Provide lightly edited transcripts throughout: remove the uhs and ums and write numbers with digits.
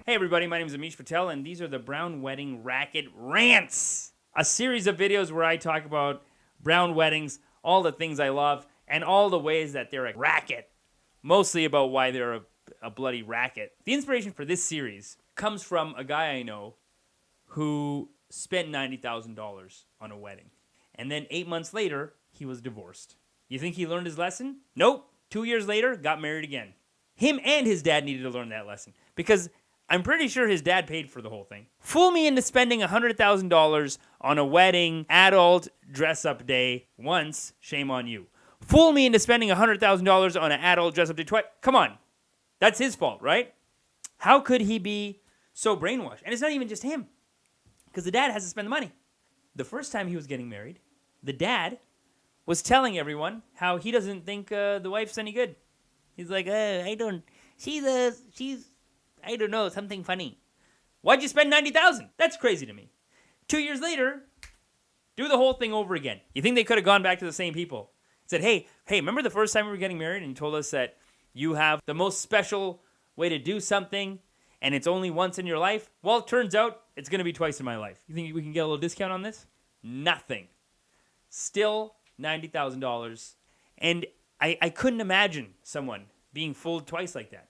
Hey everybody, my name is Amish Patel, and these are the Brown Wedding Racket Rants. A series of videos where I talk about brown weddings, all the things I love, and all the ways that they're a racket. Mostly about why they're a bloody racket. The inspiration for this series comes from a guy I know who spent $90,000 on a wedding. And then 8 months later, he was divorced. You think he learned his lesson? Nope. 2 years later, got married again. Him and his dad needed to learn that lesson. Because I'm pretty sure his dad paid for the whole thing. Fool me into spending $100,000 on a wedding, adult dress-up day once, shame on you. Fool me into spending $100,000 on an adult dress-up day twice. Come on. That's his fault, right? How could he be so brainwashed? And it's not even just him. Because the dad has to spend the money. The first time he was getting married, the dad was telling everyone how he doesn't think the wife's any good. He's like, I don't know, something funny. Why'd you spend $90,000? That's crazy to me. 2 years later, do the whole thing over again. You think they could have gone back to the same people? Said, hey, remember the first time we were getting married and you told us that you have the most special way to do something and it's only once in your life? Well, it turns out it's going to be twice in my life. You think we can get a little discount on this? Nothing. Still $90,000. And I couldn't imagine someone being fooled twice like that.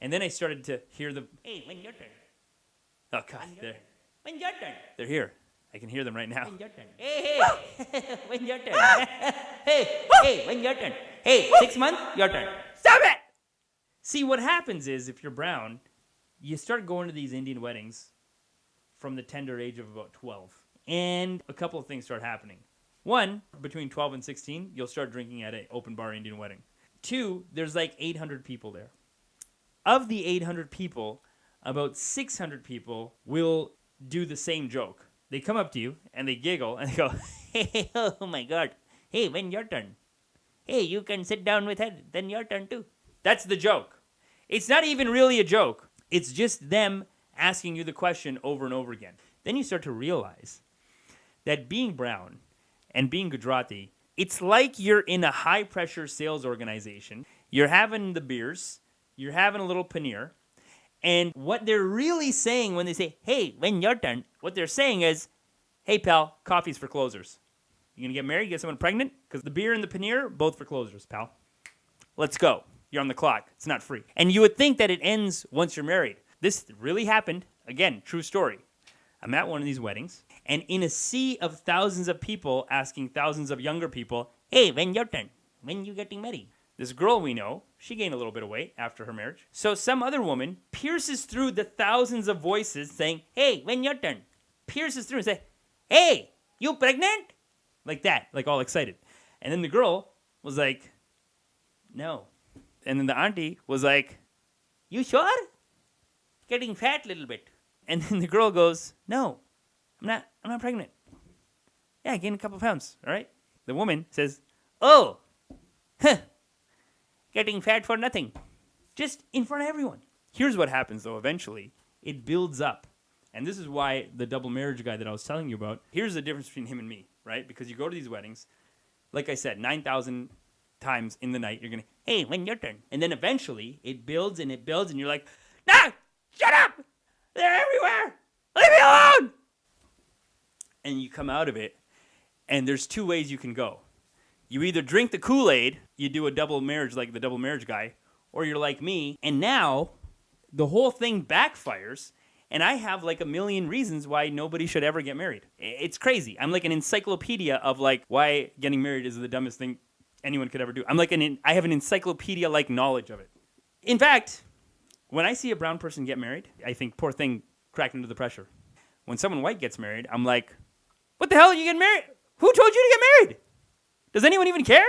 And then I started to hear the, hey, when your turn? Oh, God, when your turn? They're here. I can hear them right now. When your turn? Hey, when your turn? hey, when your turn? Hey, 6 months? Your turn. Stop it! See, what happens is, if you're brown, you start going to these Indian weddings from the tender age of about 12. And a couple of things start happening. One, between 12 and 16, you'll start drinking at an open bar Indian wedding. Two, there's like 800 people there. Of the 800 people, about 600 people will do the same joke. They come up to you and they giggle and they go, hey, oh my God. Hey, when your turn? Hey, you can sit down with her, then your turn too. That's the joke. It's not even really a joke. It's just them asking you the question over and over again. Then you start to realize that being brown and being Gujarati, it's like you're in a high-pressure sales organization. You're having the beers. You're having a little paneer. And what they're really saying when they say, hey, when your turn, what they're saying is, hey, pal, coffee's for closers. You gonna get married, get someone pregnant? Because the beer and the paneer, both for closers, pal. Let's go. You're on the clock. It's not free. And you would think that it ends once you're married. This really happened. Again, true story. I'm at one of these weddings, and in a sea of thousands of people asking thousands of younger people, hey, when your turn? When you getting married? This girl we know, she gained a little bit of weight after her marriage. So some other woman pierces through the thousands of voices saying, hey, when your turn? Pierces through and say, hey, you pregnant? Like that, like all excited. And then the girl was like, no. And then the auntie was like, you sure? Getting fat a little bit. And then the girl goes, no, I'm not pregnant. Yeah, I gained a couple pounds, all right? The woman says, oh, getting fat for nothing. Just in front of everyone. Here's what happens, though, eventually. It builds up. And this is why the double marriage guy that I was telling you about, here's the difference between him and me, right? Because you go to these weddings, like I said, 9,000 times in the night, you're going to, hey, when your turn? And then eventually, it builds, and you're like, no, shut up! They're everywhere! Leave me alone! And you come out of it, and there's two ways you can go. You either drink the Kool-Aid, you do a double marriage like the double marriage guy, or you're like me, and now the whole thing backfires, and I have like a million reasons why nobody should ever get married. It's crazy. I'm like an encyclopedia of like why getting married is the dumbest thing anyone could ever do. I have an encyclopedia-like knowledge of it. In fact, when I see a brown person get married, I think, poor thing, cracked under the pressure. When someone white gets married, I'm like, what the hell are you getting married? Who told you to get married? Does anyone even care?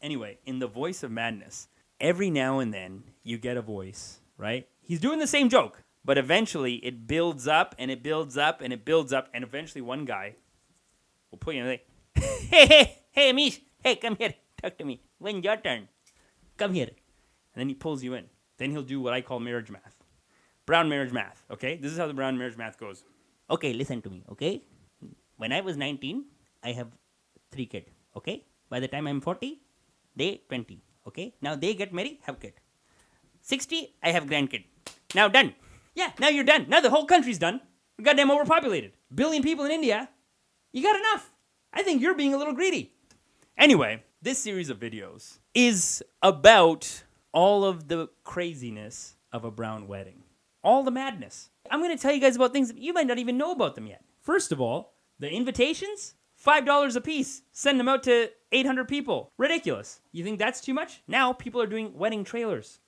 Anyway, in the voice of madness, every now and then you get a voice, right? He's doing the same joke, but eventually it builds up and it builds up and it builds up, and eventually one guy will pull you and say, hey, Amish, hey, come here, talk to me. When your turn? Come here. And then he pulls you in. Then he'll do what I call marriage math. Brown marriage math, okay? This is how the brown marriage math goes. Okay, listen to me, okay? When I was 19, I have 3 kids, okay? By the time I'm 40, they 20, okay? Now they get married, have kid. 60, I have grandkid. Now done. Yeah, now you're done. Now the whole country's done. We're goddamn overpopulated. 1 billion people in India. You got enough. I think you're being a little greedy. Anyway, this series of videos is about all of the craziness of a brown wedding. All the madness. I'm going to tell you guys about things that you might not even know about them yet. First of all, the invitations, $5 a piece. Send them out to 800 people. Ridiculous. You think that's too much? Now people are doing wedding trailers.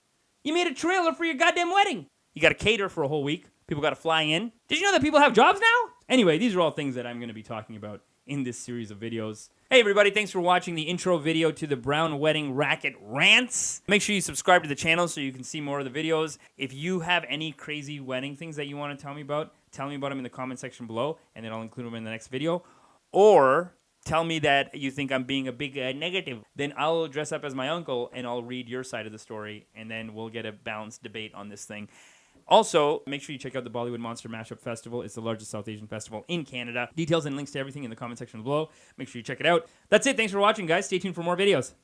You made a trailer for your goddamn wedding. You got to cater for a whole week. People got to fly in. Did you know that people have jobs now? Anyway, these are all things that I'm going to be talking about in this series of videos. Hey everybody, thanks for watching the intro video to the Brown Wedding Racket Rants. Make sure you subscribe to the channel so you can see more of the videos. If you have any crazy wedding things that you want to tell me about them in the comment section below, and then I'll include them in the next video. Or tell me that you think I'm being a big negative. Then I'll dress up as my uncle and I'll read your side of the story, and then we'll get a balanced debate on this thing. Also, make sure you check out the Bollywood Monster Mashup Festival. It's the largest South Asian festival in Canada. Details and links to everything in the comment section below. Make sure you check it out. That's it. Thanks for watching, guys. Stay tuned for more videos.